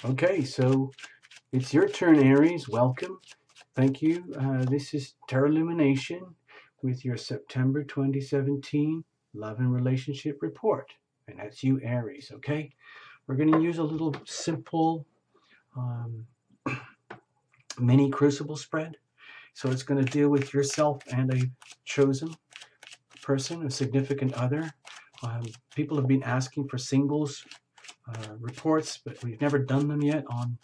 Okay, so it's your turn, Aries. Welcome. Thank you. This is Lumination with your September 2017 Love and Relationship Report. And that's you, Aries, okay? We're going to use a little simple um, mini crucible spread. So it's going to deal with yourself and a chosen person, a significant other. People have been asking for singles reports, but we've never done them yet on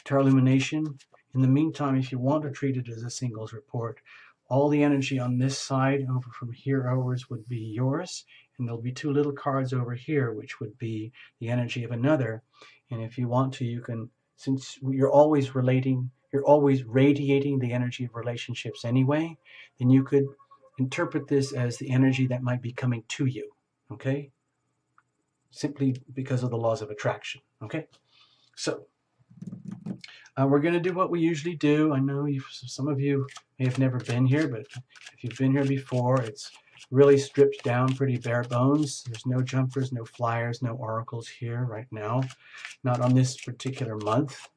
Tarot Lumination. In the meantime, if you want to treat it as a singles report, all the energy on this side over from here outwards would be yours, and there'll be two little cards over here which would be the energy of another. And if you want to, you can, since you're always radiating the energy of relationships anyway, then you could interpret this as the energy that might be coming to you, okay? Simply because of the laws of attraction, okay? So we're going to do what we usually do. I know some of you may have never been here, but if you've been here before, it's really stripped down, pretty bare bones. There's no jumpers, no flyers, no oracles here right now, not on this particular month.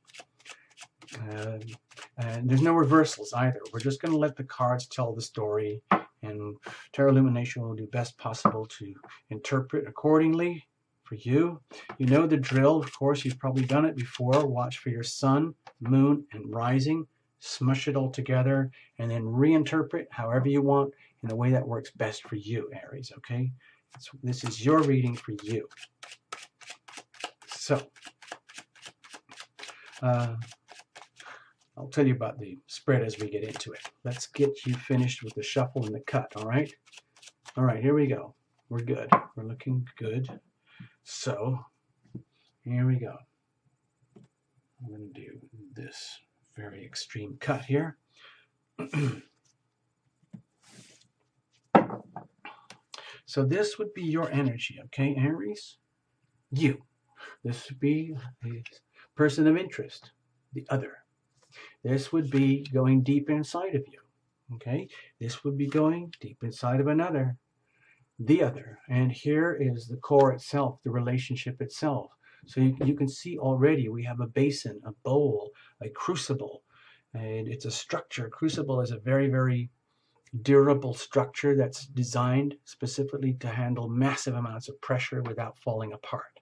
And there's no reversals either. We're just going to let the cards tell the story, and Tarot Illumination will do best possible to interpret accordingly for you. You know the drill, of course. You've probably done it before. Watch for your sun, moon, and rising. Smush it all together, and then reinterpret however you want in the way that works best for you, Aries, okay? This is your reading for you. So, I'll tell you about the spread as we get into it. Let's get you finished with the shuffle and the cut, all right? All right, here we go. We're good. We're looking good. So, here we go. I'm going to do this very extreme cut here. So this would be your energy, okay, Aries? You. This would be the person of interest, the other. This would be going deep inside of you, okay? This would be going deep inside of another, the other. And here is the core itself, the relationship itself. So you can see already we have a basin, a bowl, a crucible, and it's a structure. Crucible is a very, very durable structure that's designed specifically to handle massive amounts of pressure without falling apart.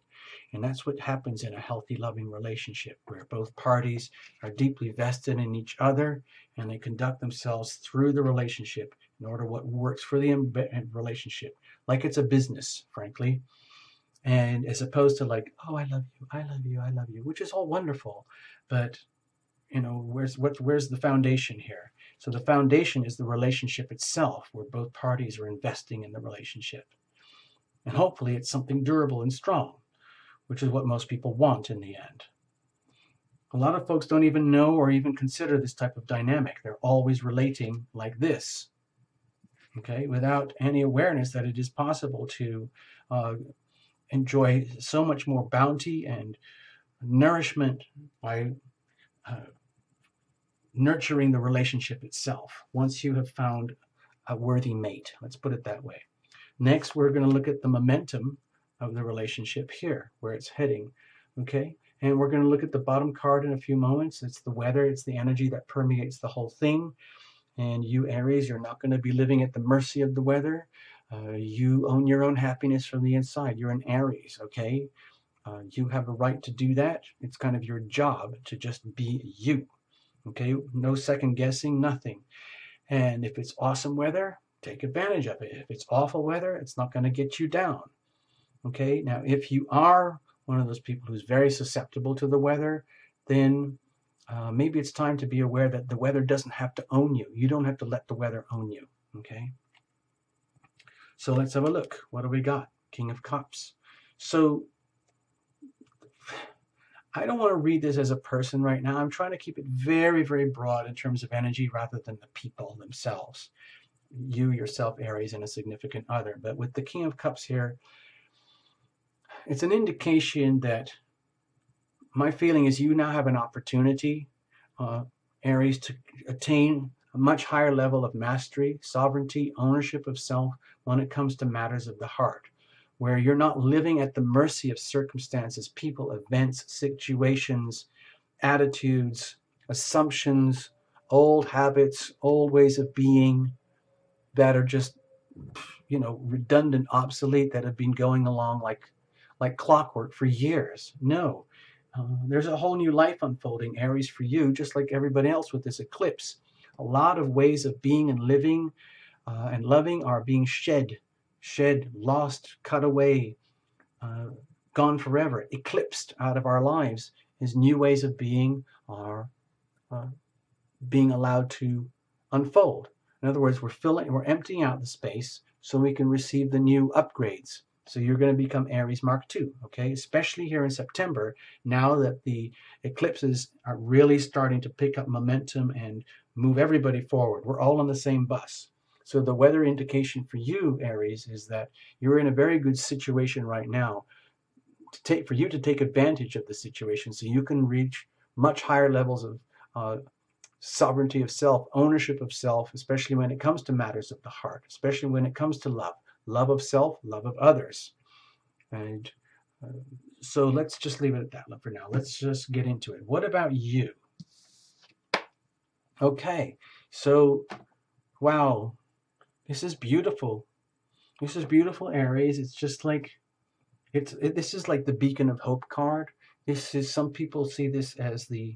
And that's what happens in a healthy, loving relationship, where both parties are deeply vested in each other and they conduct themselves through the relationship in order what works for the relationship, like it's a business, frankly. And as opposed to like, oh, I love you, I love you, I love you, which is all wonderful, but you know, where's the foundation here? So the foundation is the relationship itself, where both parties are investing in the relationship. And hopefully it's something durable and strong, which is what most people want in the end. A lot of folks don't even know or even consider this type of dynamic. They're always relating like this, okay, without any awareness that it is possible to enjoy so much more bounty and nourishment by nurturing the relationship itself once you have found a worthy mate. Let's put it that way. Next, we're going to look at the momentum of the relationship here, where it's heading, okay? And we're going to look at the bottom card in a few moments. It's the weather, it's the energy that permeates the whole thing. And you, Aries, you're not going to be living at the mercy of the weather. You own your own happiness from the inside. You're an Aries, okay? You have a right to do that. It's kind of your job to just be you, okay? No second guessing, nothing. And if it's awesome weather, take advantage of it. If it's awful weather, it's not going to get you down. Okay, now if you are one of those people who's very susceptible to the weather, then maybe it's time to be aware that the weather doesn't have to own you. You don't have to let the weather own you, okay? So let's have a look. What do we got? King of Cups. So I don't want to read this as a person right now. I'm trying to keep it very, very broad in terms of energy rather than the people themselves. You, yourself, Aries, and a significant other. But with the King of Cups here, it's an indication that my feeling is you now have an opportunity, Aries, to attain a much higher level of mastery, sovereignty, ownership of self when it comes to matters of the heart, where you're not living at the mercy of circumstances, people, events, situations, attitudes, assumptions, old habits, old ways of being that are just, redundant, obsolete, that have been going along like clockwork for years. No, there's a whole new life unfolding, Aries, for you, just like everybody else with this eclipse. A lot of ways of being and living and loving are being shed, lost, cut away, gone forever, eclipsed out of our lives, as new ways of being are being allowed to unfold. In other words, we're emptying out the space so we can receive the new upgrades. So you're going to become Aries Mark II, okay? Especially here in September, now that the eclipses are really starting to pick up momentum and move everybody forward. We're all on the same bus. So the weather indication for you, Aries, is that you're in a very good situation right now for you to take advantage of the situation so you can reach much higher levels of sovereignty of self, ownership of self, especially when it comes to matters of the heart, especially when it comes to love of self, love of others. And so let's just leave it at that for now. Let's just get into it. What about you? Okay, so wow, this is beautiful. This is beautiful, Aries. It's just like this is like the beacon of hope card. This is, some people see this as the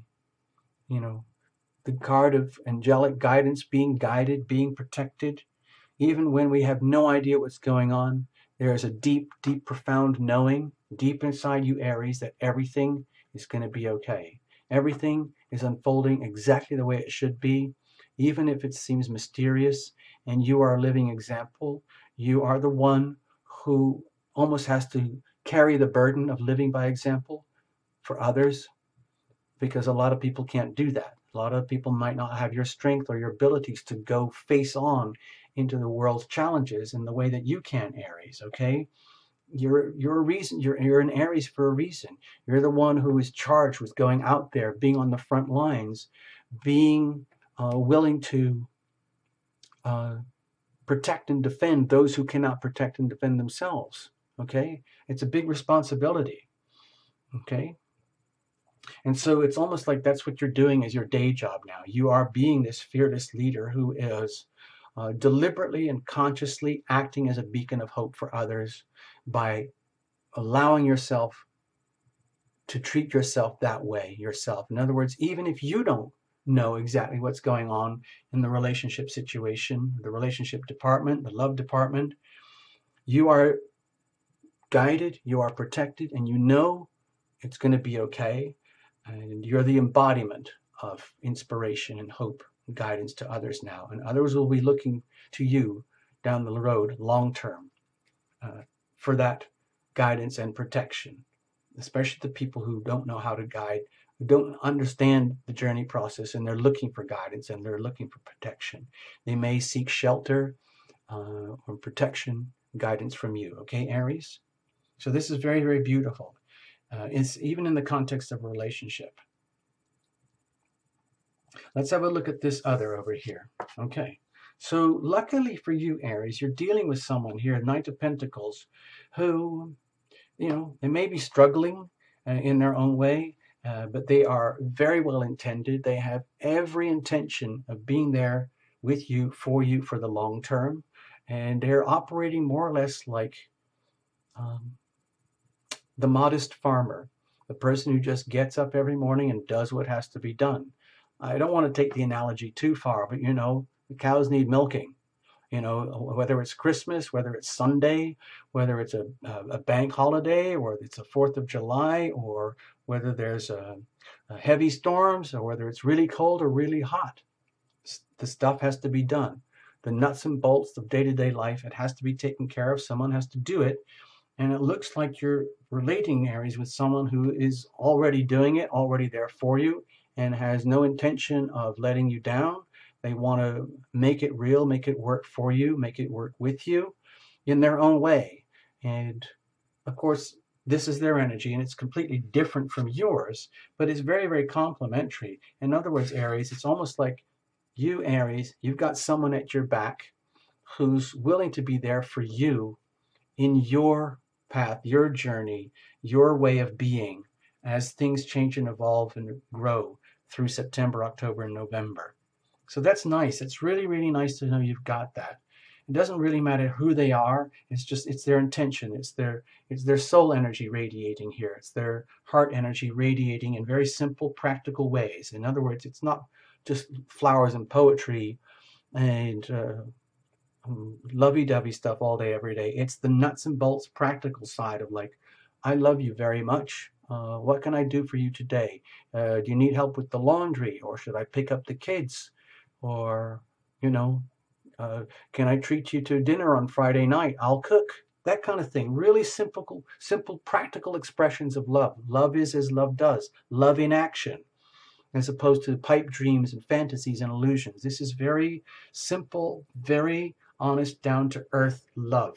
card of angelic guidance, being guided, being protected. Even when we have no idea what's going on, there is a deep, deep, profound knowing deep inside you, Aries, that everything is going to be okay. Everything is unfolding exactly the way it should be, even if it seems mysterious, and you are a living example. You are the one who almost has to carry the burden of living by example for others, because a lot of people can't do that. A lot of people might not have your strength or your abilities to go face on into the world's challenges in the way that you can, Aries, okay? You're a reason. You're an Aries for a reason. You're the one who is charged with going out there, being on the front lines, being willing to protect and defend those who cannot protect and defend themselves, okay? It's a big responsibility, okay? And so it's almost like that's what you're doing as your day job now. You are being this fearless leader who is deliberately and consciously acting as a beacon of hope for others by allowing yourself to treat yourself that way yourself. In other words, even if you don't know exactly what's going on in the relationship situation, the relationship department, the love department, you are guided, you are protected, and you know it's going to be okay. And you're the embodiment of inspiration and hope and guidance to others now. And others will be looking to you down the road, long term, for that guidance and protection, especially the people who don't know how to guide, who don't understand the journey process, and they're looking for guidance and they're looking for protection. They may seek shelter or protection, guidance from you. Okay, Aries? So this is very, very beautiful. It's even in the context of a relationship. Let's have a look at this other over here. Okay, so luckily for you, Aries, you're dealing with someone here, Knight of Pentacles, who, they may be struggling in their own way, but they are very well intended. They have every intention of being there with you, for the long term, and they're operating more or less like the modest farmer, the person who just gets up every morning and does what has to be done. I don't want to take the analogy too far, but the cows need milking. Whether it's Christmas, whether it's Sunday, whether it's a bank holiday, or it's a 4th of July, or whether there's a heavy storms, or whether it's really cold or really hot, the stuff has to be done. The nuts and bolts of day-to-day life, it has to be taken care of. Someone has to do it. And it looks like you're relating, Aries, with someone who is already doing it, already there for you, and has no intention of letting you down. They want to make it real, make it work for you, make it work with you in their own way. And of course, this is their energy, and it's completely different from yours, but it's very, very complementary. In other words, Aries, it's almost like you, Aries, you've got someone at your back who's willing to be there for you in your path, your journey, your way of being as things change and evolve and grow through September, October, and November. So that's nice. It's really, really nice to know you've got that. It doesn't really matter who they are. It's their intention. It's their soul energy radiating here. It's their heart energy radiating in very simple, practical ways. In other words, it's not just flowers and poetry and lovey-dovey stuff all day, every day. It's the nuts and bolts practical side of like, I love you very much. What can I do for you today? Do you need help with the laundry, or should I pick up the kids? Or, you know, can I treat you to dinner on Friday night? I'll cook. That kind of thing. Really simple, practical expressions of love. Love is as love does. Love in action, as opposed to pipe dreams and fantasies and illusions. This is very simple, very honest, down-to-earth love,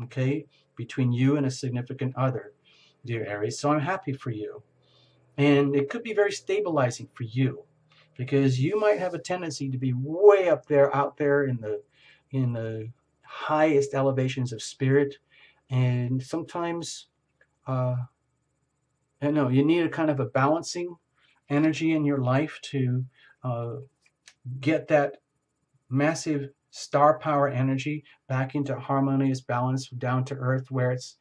okay, between you and a significant other, dear Aries. So I'm happy for you. And it could be very stabilizing for you, because you might have a tendency to be way up there, out there in the highest elevations of spirit. And sometimes, I know, you need a kind of a balancing energy in your life to get that massive star power energy back into harmonious balance, down to earth, where it's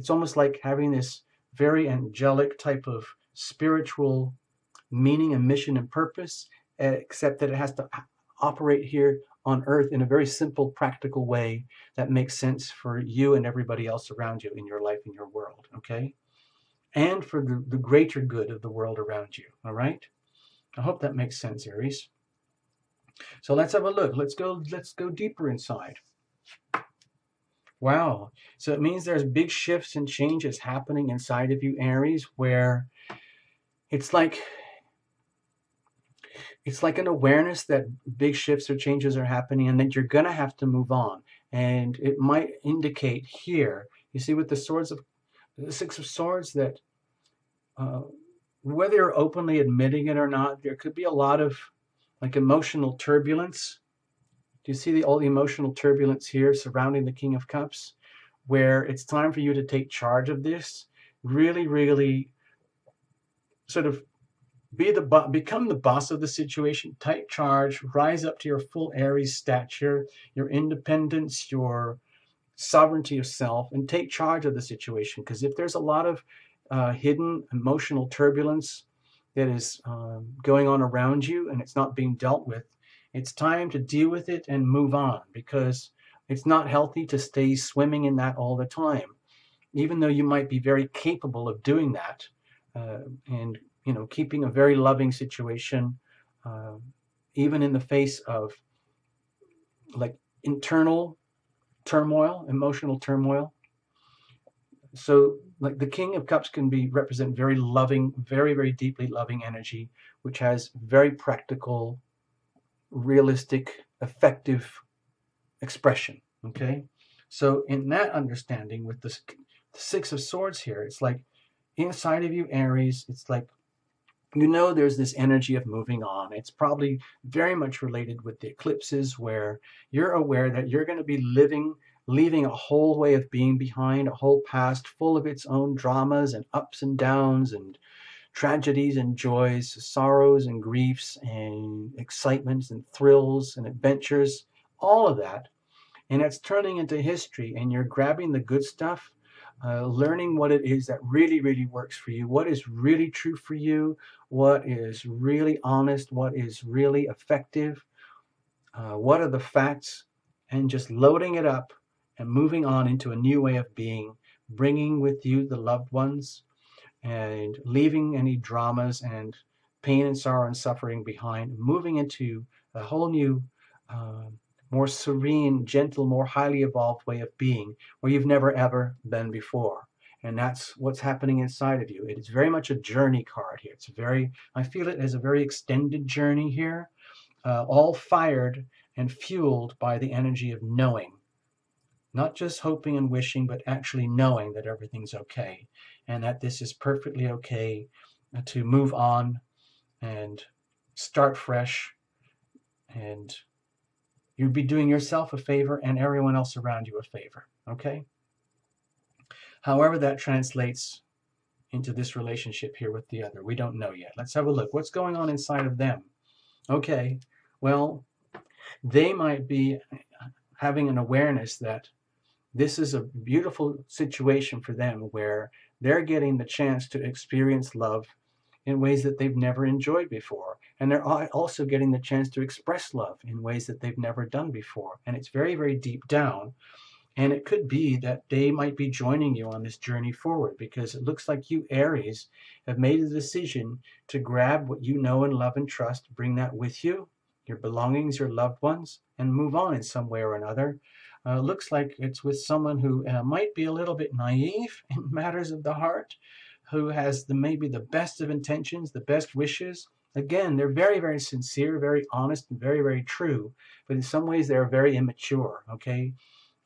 almost like having this very angelic type of spiritual meaning and mission and purpose, except that it has to operate here on earth in a very simple, practical way that makes sense for you and everybody else around you in your life, in your world, okay? And for the greater good of the world around you, all right? I hope that makes sense, Aries. So let's have a look. Let's go deeper inside. Wow. So it means there's big shifts and changes happening inside of you, Aries, where it's like an awareness that big shifts or changes are happening, and that you're going to have to move on. And it might indicate here, you see with the Six of Swords, that whether you're openly admitting it or not, there could be a lot of like emotional turbulence. Do you see all the emotional turbulence here surrounding the King of Cups, where it's time for you to take charge of this, really, really sort of become the boss of the situation, take charge, rise up to your full Aries stature, your independence, your sovereignty of self, and take charge of the situation. Because if there's a lot of hidden emotional turbulence that is going on around you and it's not being dealt with, it's time to deal with it and move on, because it's not healthy to stay swimming in that all the time, even though you might be very capable of doing that, and keeping a very loving situation, even in the face of like internal turmoil, emotional turmoil. So like the King of Cups can represent very loving, very, very deeply loving energy, which has very practical, realistic, effective expression, okay? So in that understanding, with the Six of Swords here, it's like inside of you, Aries, it's like, there's this energy of moving on. It's probably very much related with the eclipses, where you're aware that you're going to be leaving a whole way of being behind, a whole past full of its own dramas and ups and downs and tragedies and joys, sorrows and griefs and excitements and thrills and adventures, all of that. And it's turning into history, and you're grabbing the good stuff, learning what it is that really, really works for you, what is really true for you, what is really honest, what is really effective, what are the facts, and just loading it up and moving on into a new way of being, bringing with you the loved ones, and leaving any dramas and pain and sorrow and suffering behind, moving into a whole new, more serene, gentle, more highly evolved way of being, where you've never ever been before. And that's what's happening inside of you. It is very much a journey card here. I feel it as a very extended journey here, all fired and fueled by the energy of knowing. Not just hoping and wishing, but actually knowing that everything's okay, and that this is perfectly okay to move on and start fresh, and you'd be doing yourself a favor and everyone else around you a favor, okay? However that translates into this relationship here with the other, we don't know yet. Let's have a look. What's going on inside of them? Okay, well, they might be having an awareness that this is a beautiful situation for them where they're getting the chance to experience love in ways that they've never enjoyed before. And they're also getting the chance to express love in ways that they've never done before. And it's very, very deep down. And it could be that they might be joining you on this journey forward, because it looks like you, Aries, have made a decision to grab what you know and love and trust, bring that with you, your belongings, your loved ones, and move on in some way or another. Looks like it's with someone who might be a little bit naive in matters of the heart, who has maybe the best of intentions, the best wishes. Again, they're very, very sincere, very honest, and very, very true. But in some ways, they're very immature, okay?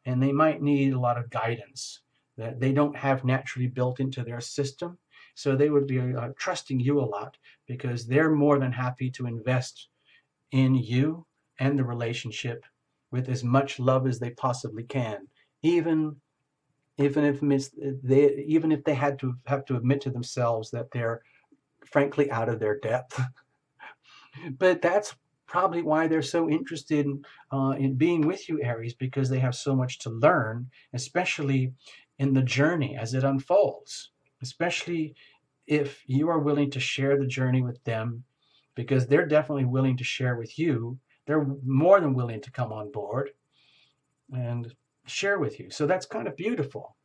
And they might need a lot of guidance that they don't have naturally built into their system. So they would be trusting you a lot, because they're more than happy to invest in you and the relationship with as much love as they possibly can, even if they have to admit to themselves that they're frankly out of their depth. But that's probably why they're so interested in being with you, Aries, because they have so much to learn, especially in the journey as it unfolds, especially if you are willing to share the journey with them, because they're definitely willing to share with you. They're more than willing to come on board and share with you. So that's kind of beautiful.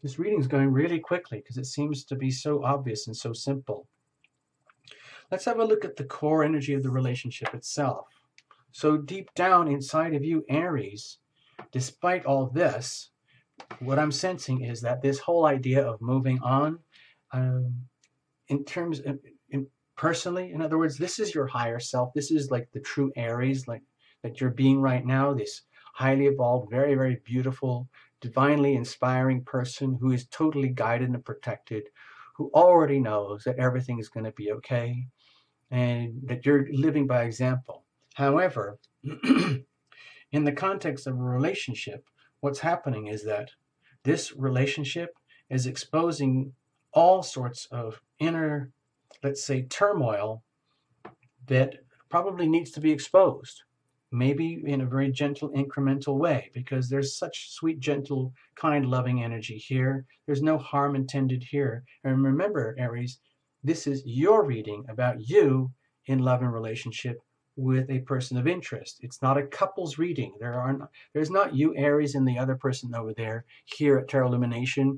This reading is going really quickly because it seems to be so obvious and so simple. Let's have a look at the core energy of the relationship itself. So deep down inside of you, Aries, despite all this, what I'm sensing is that this whole idea of moving on, in terms of, personally, in other words, this is your higher self. This is like the true Aries, like that you're being right now, this highly evolved, very, very beautiful, divinely inspiring person who is totally guided and protected, who already knows that everything is going to be okay, and that you're living by example. However, in the context of a relationship, what's happening is that this relationship is exposing all sorts of inner, let's say, turmoil that probably needs to be exposed, maybe in a very gentle, incremental way, because there's such sweet, gentle, kind, loving energy here. There's no harm intended here. And remember, Aries, this is your reading about you in love and relationship with a person of interest. It's not a couple's reading. There's not you, Aries, and the other person over there here at Tarot Lumination,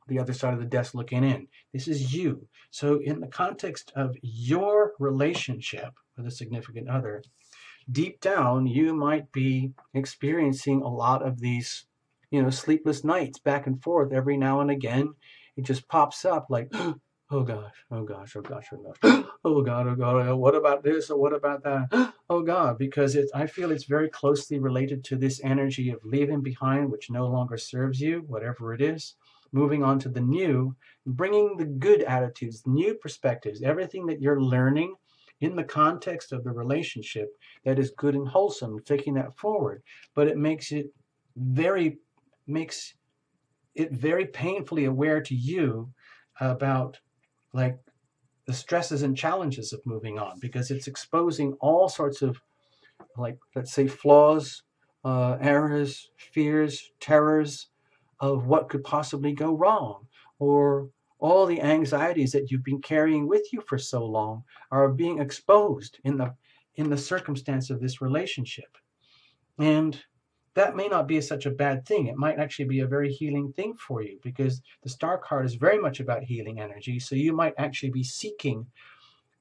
the other side of the desk looking in. This is you. So in the context of your relationship with a significant other, deep down, you might be experiencing a lot of these, sleepless nights back and forth every now and again. It just pops up like, oh gosh, oh gosh, oh gosh, oh gosh, oh God, oh God, what about this or what about that? Oh God, because I feel it's very closely related to this energy of leaving behind which no longer serves you, whatever it is, moving on to the new, bringing the good attitudes, new perspectives, everything that you're learning in the context of the relationship that is good and wholesome, taking that forward. But it makes it very painfully aware to you about like the stresses and challenges of moving on, because it's exposing all sorts of, like, let's say, flaws, errors, fears, terrors of what could possibly go wrong, or all the anxieties that you've been carrying with you for so long are being exposed in the circumstance of this relationship. And that may not be such a bad thing. It might actually be a very healing thing for you, because the Star card is very much about healing energy. So you might actually be seeking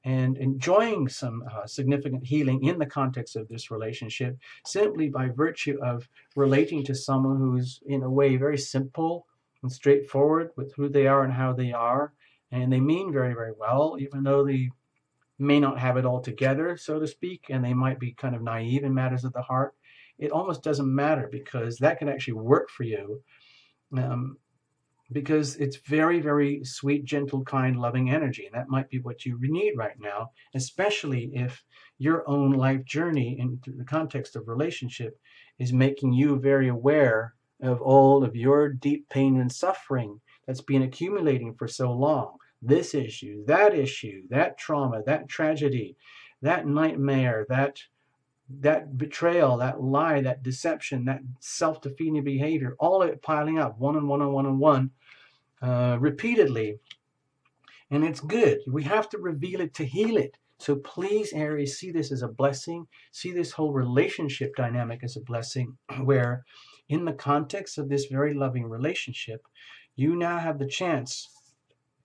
and enjoying some significant healing in the context of this relationship, simply by virtue of relating to someone who's in a way very simple and straightforward with who they are and how they are. And they mean very, very well, even though they may not have it all together, so to speak, and they might be kind of naive in matters of the heart. It almost doesn't matter, because that can actually work for you, because it's very, very sweet, gentle, kind, loving energy. And that might be what you need right now, especially if your own life journey in the context of relationship is making you very aware of all of your deep pain and suffering that's been accumulating for so long. This issue, that trauma, that tragedy, that nightmare, that betrayal, that lie, that deception, that self-defeating behavior, all of it piling up one and one and one and one repeatedly. And it's good. We have to reveal it to heal it. So please, Aries, see this as a blessing. See this whole relationship dynamic as a blessing, where in the context of this very loving relationship, you now have the chance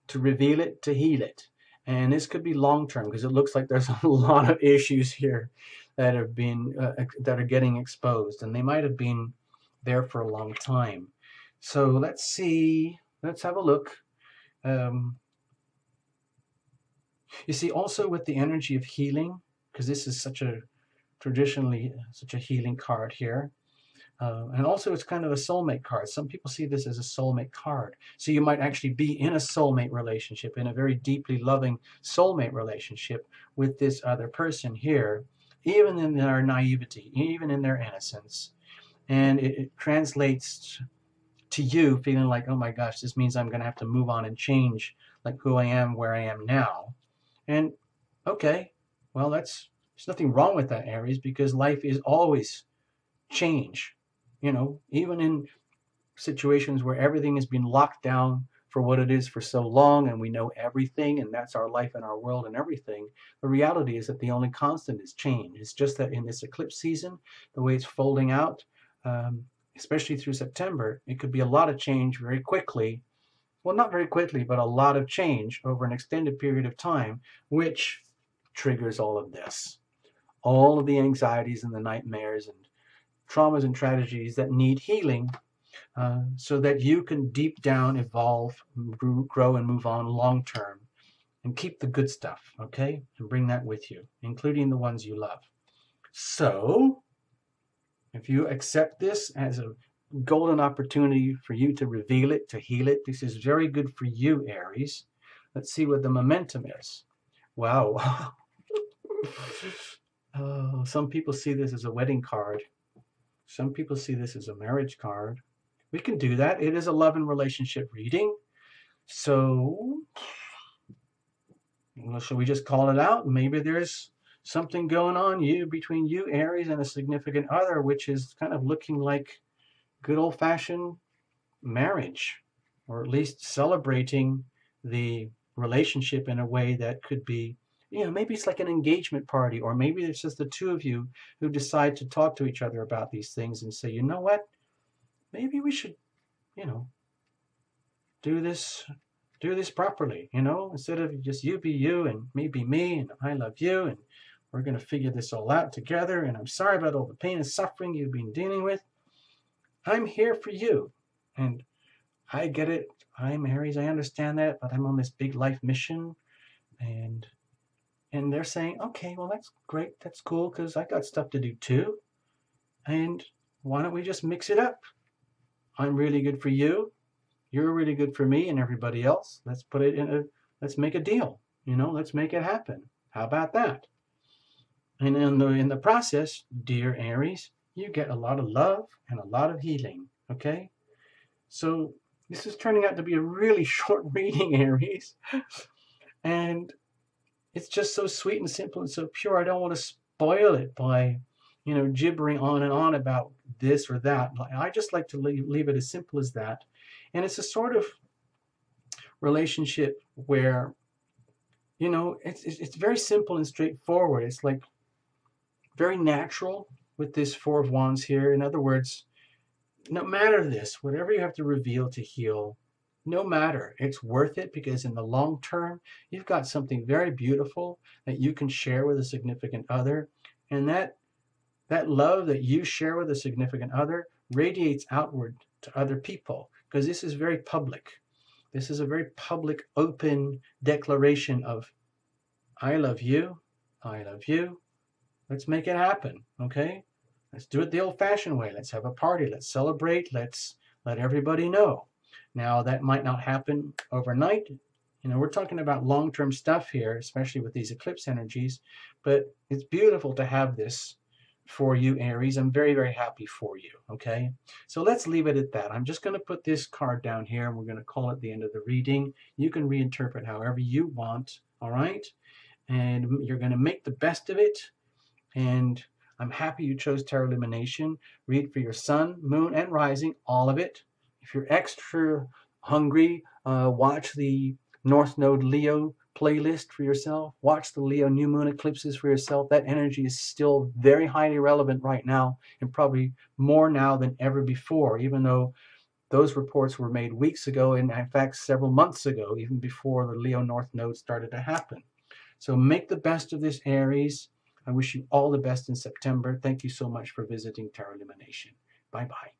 to reveal it, to heal it. And this could be long-term, because it looks like there's a lot of issues here that have been that are getting exposed, and they might have been there for a long time. So let's see. Let's have a look. You see, also with the energy of healing, because this is traditionally such a healing card here, and also it's kind of a soulmate card. Some people see this as a soulmate card. So you might actually be in a soulmate relationship, in a very deeply loving soulmate relationship with this other person here, even in their naivety, even in their innocence. And it translates to you feeling like, oh my gosh, this means I'm going to have to move on and change, like who I am, where I am now. And okay, well, there's nothing wrong with that, Aries, because life is always change. You know, even in situations where everything has been locked down for what it is for so long, and we know everything, and that's our life and our world and everything, the reality is that the only constant is change. It's just that in this eclipse season, the way it's folding out, especially through September, it could be a lot of change very quickly. Well, not very quickly, but a lot of change over an extended period of time, which triggers all of this. All of the anxieties and the nightmares and traumas and tragedies that need healing, so that you can deep down evolve, grow, and move on long term, and keep the good stuff, okay? And bring that with you, including the ones you love. So, if you accept this as a golden opportunity for you to reveal it, to heal it, this is very good for you, Aries. Let's see what the momentum is. Wow. Some people see this as a wedding card. Some people see this as a marriage card. We can do that. It is a love and relationship reading. So, shall we just call it out? Maybe there's something going on between you, Aries, and a significant other, which is kind of looking like good old-fashioned marriage, or at least celebrating the relationship in a way that could be, maybe it's like an engagement party, or maybe it's just the two of you who decide to talk to each other about these things and say, you know what, maybe we should, do this properly, instead of just you be you and me be me and I love you and we're going to figure this all out together, and I'm sorry about all the pain and suffering you've been dealing with. I'm here for you, and I get it. I'm Aries, I understand that, but I'm on this big life mission, and they're saying, okay, well, that's great, that's cool, because I got stuff to do too, and why don't we just mix it up? I'm really good for you, you're really good for me and everybody else. Let's put it let's make a deal, let's make it happen. How about that? And in the process, dear Aries, you get a lot of love and a lot of healing, okay? So this is turning out to be a really short reading, Aries. And it's just so sweet and simple and so pure. I don't want to spoil it by, gibbering on and on about this or that. I just like to leave it as simple as that. And it's a sort of relationship where, it's very simple and straightforward. It's like very natural with this Four of Wands here. In other words, no matter this, whatever you have to reveal to heal, no matter, it's worth it, because in the long term, you've got something very beautiful that you can share with a significant other. And that love that you share with a significant other radiates outward to other people, because this is very public. This is a very public, open declaration of, I love you, I love you. Let's make it happen, okay? Let's do it the old-fashioned way. Let's have a party. Let's celebrate. Let's let everybody know. Now, that might not happen overnight. We're talking about long-term stuff here, especially with these eclipse energies, but it's beautiful to have this for you, Aries. I'm very, very happy for you, okay? So let's leave it at that. I'm just going to put this card down here, and we're going to call it the end of the reading. You can reinterpret however you want, all right? And you're going to make the best of it. And I'm happy you chose Tarot Illumination. Read for your sun, moon, and rising, all of it. If you're extra hungry, watch the North Node Leo playlist for yourself. Watch the Leo new moon eclipses for yourself. That energy is still very highly relevant right now, and probably more now than ever before, even though those reports were made weeks ago, and in fact several months ago, even before the Leo North Node started to happen. So make the best of this, Aries. I wish you all the best in September. Thank you so much for visiting Tarot Illumination. Bye-bye.